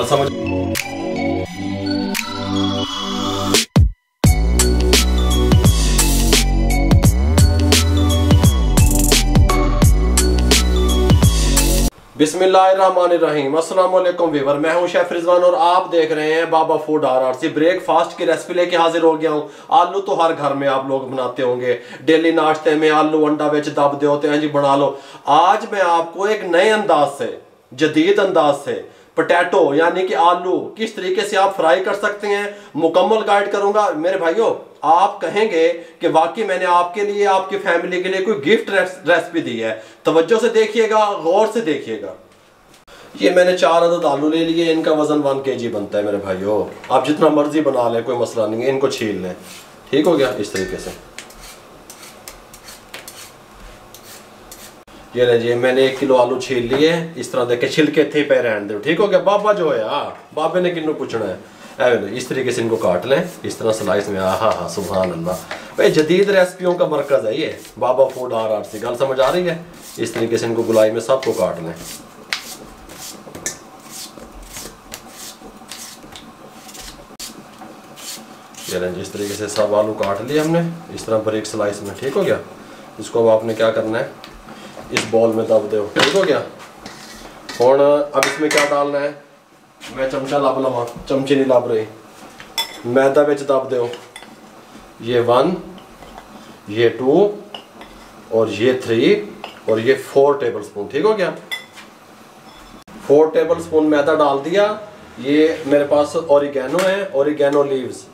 समझ बिस्मिल्लाहिर्रहमानिर्रहीम। अस्सलाम वालेकुम व्यूअर, मैं हूं शेफ रिजवान और आप देख रहे हैं बाबा फूड RRC। ब्रेकफास्ट की रेसिपी लेके हाजिर हो गया हूं। आलू तो हर घर में आप लोग बनाते होंगे, डेली नाश्ते में आलू अंडा बेच दब दे होते हैं जी, बना लो। आज मैं आपको एक नए अंदाज से, जदीद अंदाज से पोटैटो यानी कि आलू किस तरीके से आप फ्राई कर सकते हैं, मुकम्मल गाइड करूंगा। मेरे भाइयों, आप कहेंगे कि वाकई मैंने आपके लिए, आपकी फैमिली के लिए कोई गिफ्ट रेसिपी दी है। तवज्जो से देखिएगा, गौर से देखिएगा। ये मैंने 4 अदद आलू ले लिए, इनका वजन 1 kg बनता है। मेरे भाइयों, आप जितना मर्जी बना लें, कोई मसला नहीं है। इनको छील लें, ठीक हो गया। इस तरीके से ये लीजिए, मैंने 1 किलो आलू छील लिए। इस तरह देखे छिलके थे पे रहने दो, ठीक हो गया। बाबा जो है, बाबे ने किन्नू पूछना है। इस तरीके से इनको काट लें, इस तरह स्लाइस में। हाँ, सुभान अल्लाह भाई, जदीद रेसिपियों का मरकज है ये बाबा फूड RRC। गल समझ आ रही है? इस तरीके से इनको गुलाई में सबको काट लें। इस तरीके से सब आलू काट लिए हमने, इस तरह बारीक स्लाइस में, ठीक हो गया। इसको अब आपने क्या करना है, इस बॉल में दब दो, ठीक हो गया। और अब इसमें क्या डालना है, मैं चमचा लब लवा, चमची नहीं लब रही। मैदा बिच दब दो, ये 1, ये 2 और ये 3 और ये 4 टेबल स्पून, ठीक हो गया। 4 टेबल स्पून मैदा डाल दिया। ये मेरे पास ओरिगेनो है, ओरिगेनो लीव्स,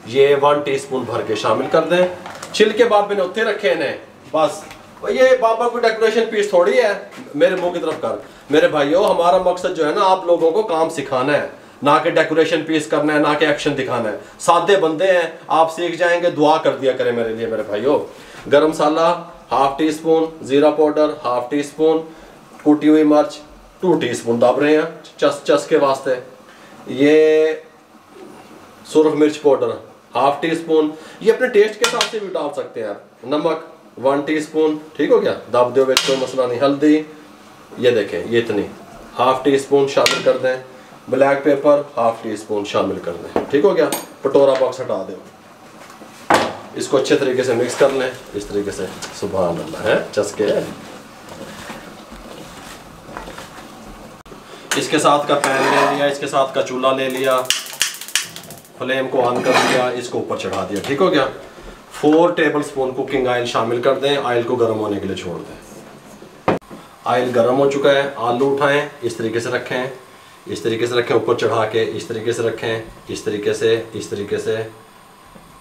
ये 1 टीस्पून भर के शामिल कर दें। छिलके बाबे ने उत्ते रखे हैं बस। ये बाबा कोई डेकोरेशन पीस थोड़ी है। मेरे मुंह की तरफ कर। मेरे भाइयों, हमारा मकसद जो है ना, आप लोगों को काम सिखाना है, ना कि डेकोरेशन पीस करना है, ना कि एक्शन दिखाना है। सादे बंदे हैं, आप सीख जाएंगे। दुआ कर दिया करें मेरे लिए। मेरे भाइयों, गरम मसाला 1/2 टीस्पून, जीरा पाउडर 1/2 टीस्पून, कुटी हुई मिर्च 2 टीस्पून दब रहे हैं चस के वास्ते। ये सुरख मिर्च पाउडर 1/2 टीस्पून, ये अपने टेस्ट के हिसाब से भी डाल सकते हैं आप। नमक 1 टीस्पून, ठीक हो गया। दब दो, कोई मसला नहीं। हल्दी ये देखें, ये इतनी 1/2 टीस्पून शामिल कर दें। ब्लैक पेपर 1/2 टीस्पून शामिल कर दें, ठीक हो गया। कटोरा बॉक्स हटा दो, इसको अच्छे तरीके से मिक्स कर लें। इस तरीके से, सुभान अल्लाह है, चस्के है। इसके साथ का पैन ले लिया, इसके साथ का चूल्हा ले लिया, फ्लेम को ऑन कर दिया, इसको ऊपर चढ़ा दिया, ठीक हो गया। 4 टेबल स्पून कुकिंग ऑयल शामिल कर दें। ऑयल को गर्म होने के लिए छोड़ दें। ऑयल गर्म हो चुका है। आलू उठाएं, इस तरीके से रखें, इस तरीके से रखें, ऊपर चढ़ा के इस तरीके से रखें, इस तरीके से, इस तरीके से,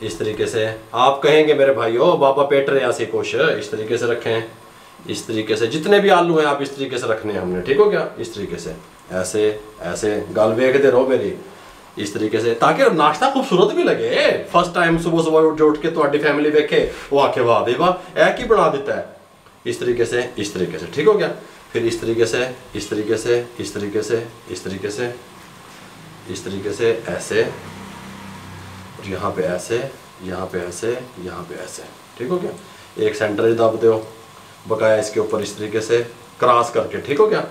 इस तरीके से। आप कहेंगे मेरे भाइयों, बाबा पेट रहे ऐसी कुछ, इस तरीके से रखें, इस तरीके से। जितने भी आलू हैं आप इस तरीके से रखने हैं हमने, ठीक हो गया। इस तरीके से, ऐसे ऐसे गल वेखते रहो मेरी, इस तरीके से, ताकि नाश्ता खूबसूरत भी लगे। फर्स्ट टाइम सुबह सुबह उठ के तुम्हारी फैमिली देखे, वो आके वाह भाई वाह, ऐ की बना देता है। इस तरीके से, इस तरीके से, ठीक हो गया। फिर इस तरीके से, इस तरीके से, इस तरीके से, इस तरीके से, इस तरीके से, ऐसे, और यहाँ पे ऐसे, यहाँ पे ऐसे, यहाँ पे ऐसे, ठीक हो गया। एक सेंटर दब दो, बकाया इसके ऊपर इस तरीके से क्रॉस करके, ठीक हो गया।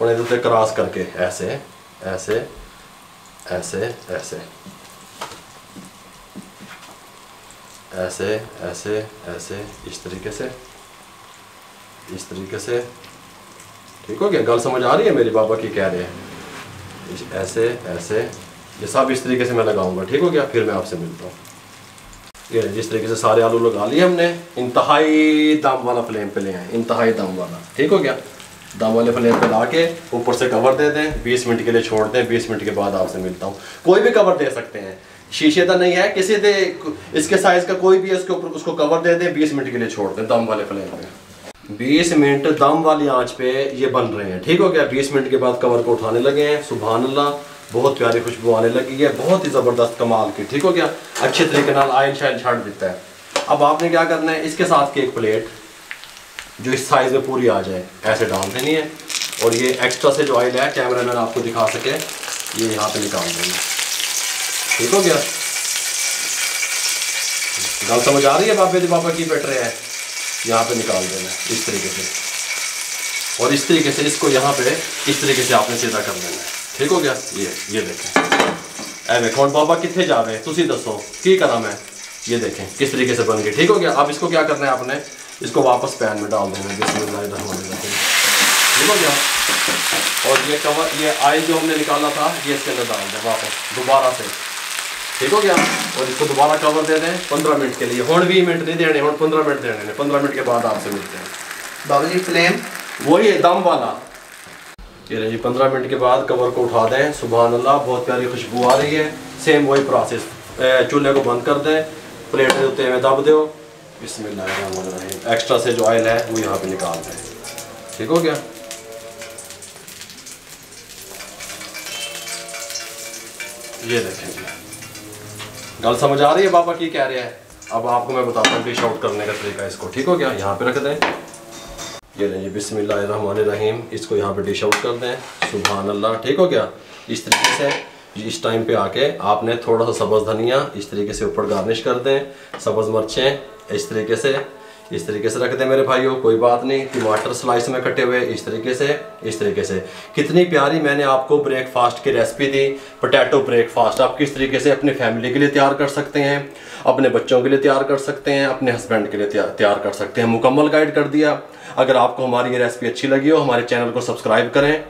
और इधर क्रॉस करके ऐसे ऐसे ऐसे ऐसे ऐसे ऐसे ऐसे, इस तरीके से, इस तरीके से, ठीक हो गया। गल समझ आ रही है मेरी? बाबा की कह रहे हैं ऐसे ऐसे, ये सब इस तरीके से मैं लगाऊंगा, ठीक हो गया। फिर मैं आपसे मिलता हूँ। ये जिस तरीके से सारे आलू लगा लिए हमने, इंतहाई दम वाला फ्लेम पे ले आए, इंतहाई दम वाला, ठीक हो गया। दम वाले फ्लेम पे ला के ऊपर से कवर दे दें, 20 मिनट के लिए छोड़ दें। 20 मिनट के बाद आपसे मिलता हूँ। कोई भी कवर दे सकते हैं, शीशे का नहीं है, किसी दे इसके साइज का कोई भी है, इसके ऊपर उसको कवर दे दें, 20 मिनट के लिए छोड़ दें दम वाले फ्लेम पे। 20 मिनट दम वाली आंच पे ये बन रहे हैं, ठीक हो गया। 20 मिनट के बाद कवर को उठाने लगे हैं, सुभान अल्लाह, बहुत प्यारी खुशबू आने लगी है, बहुत ही ज़बरदस्त कमाल की, ठीक हो गया। अच्छे तरीके नाल आयल शायल छाड़ देता है। अब आपने क्या करना है, इसके साथ की एक प्लेट जो इस साइज में पूरी आ जाए ऐसे डाल देनी है, और ये एक्स्ट्रा से जो ऑयल है कैमरा मैन आपको दिखा सके ये यहाँ पे निकाल देंगे। ठीक हो गया? गल समझ आ रही है बाबे दी बाबा की पेट रहे हैं, यहाँ पे निकाल देना इस तरीके से, और इस तरीके से इसको यहाँ पे इस तरीके से आपने सीधा कर देना है। ठीक हो गया? ये देखें ए वेखो बाबा कितने जा रहे हैं, तुसी दसो की करा मैं, ये देखें किस तरीके से बन गई। ठीक हो गया? अब इसको क्या करना है, आपने इसको वापस पैन में डाल देना है। बिस्मिल्लाहिर्रहमानिर्रहीम। ठीक हो गया? और ये कवर, ये ऑयल जो हमने निकाला था ये इसके अंदर डाल दें वापस दोबारा से। ठीक हो गया? और इसको दोबारा कवर दे दें 15 मिनट के लिए। हुण 20 मिनट नहीं देने, हुण 15 मिनट देने। 15 मिनट के बाद आपसे मिलते हैं। बाबू जी फ्लेम वही है दम वाला। ये रही 15 मिनट के बाद कवर को उठा दें। सुभान अल्लाह, बहुत प्यारी खुशबू आ रही है। सेम वही प्रोसेस, चूल्हे को बंद कर दें, प्लेट के उत्ते में दब दो। बिस्मिल्लाहिर्रहमानिर्रहीम। एक्स्ट्रा से जो ऑयल है वो यहाँ पे निकाल दें। ठीक हो गया? ये देखें, गल समझ आ रही है बाबा की कह रहे हैं। अब आपको मैं बताता हूँ डिश आउट करने का तरीका इसको। ठीक हो गया? यहाँ पे रख दें। ये नहीं, बिस्मिल्लाहिर्रहमानिर्रहीम। इसको यहाँ पे डिश आउट कर दें। सुभान अल्लाह। ठीक हो गया? इस तरीके से इस टाइम पे आके आपने थोड़ा सा सब्ज़ धनिया इस तरीके से ऊपर गार्निश कर दें, सब्ज़ मिर्चें इस तरीके से रख दें मेरे भाइयों, कोई बात नहीं। टमाटर स्लाइस में कटे हुए इस तरीके से। कितनी प्यारी मैंने आपको ब्रेकफास्ट की रेसिपी दी। पोटैटो ब्रेकफास्ट आप किस तरीके से अपनी फैमिली के लिए तैयार कर सकते हैं, अपने बच्चों के लिए तैयार कर सकते हैं, अपने हस्बैंड के लिए तैयार कर सकते हैं। मुकम्मल गाइड कर दिया। अगर आपको हमारी ये रेसिपी अच्छी लगी हो, हमारे चैनल को सब्सक्राइब करें,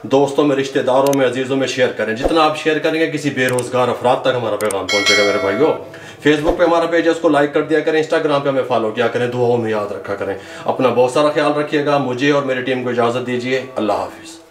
दोस्तों में, रिश्तेदारों में, अजीज़ों में शेयर करें। जितना आप शेयर करेंगे किसी बेरोज़गार अफराद तक हमारा पैगाम पहुंचेगा मेरे भाइयों। फेसबुक पे हमारा पेज है, उसको लाइक कर दिया करें। इंस्टाग्राम पे हमें फॉलो किया करें। दुआओं में याद रखा करें। अपना बहुत सारा ख्याल रखिएगा। मुझे और मेरी टीम को इजाज़त दीजिए। अल्लाह हाफिज़।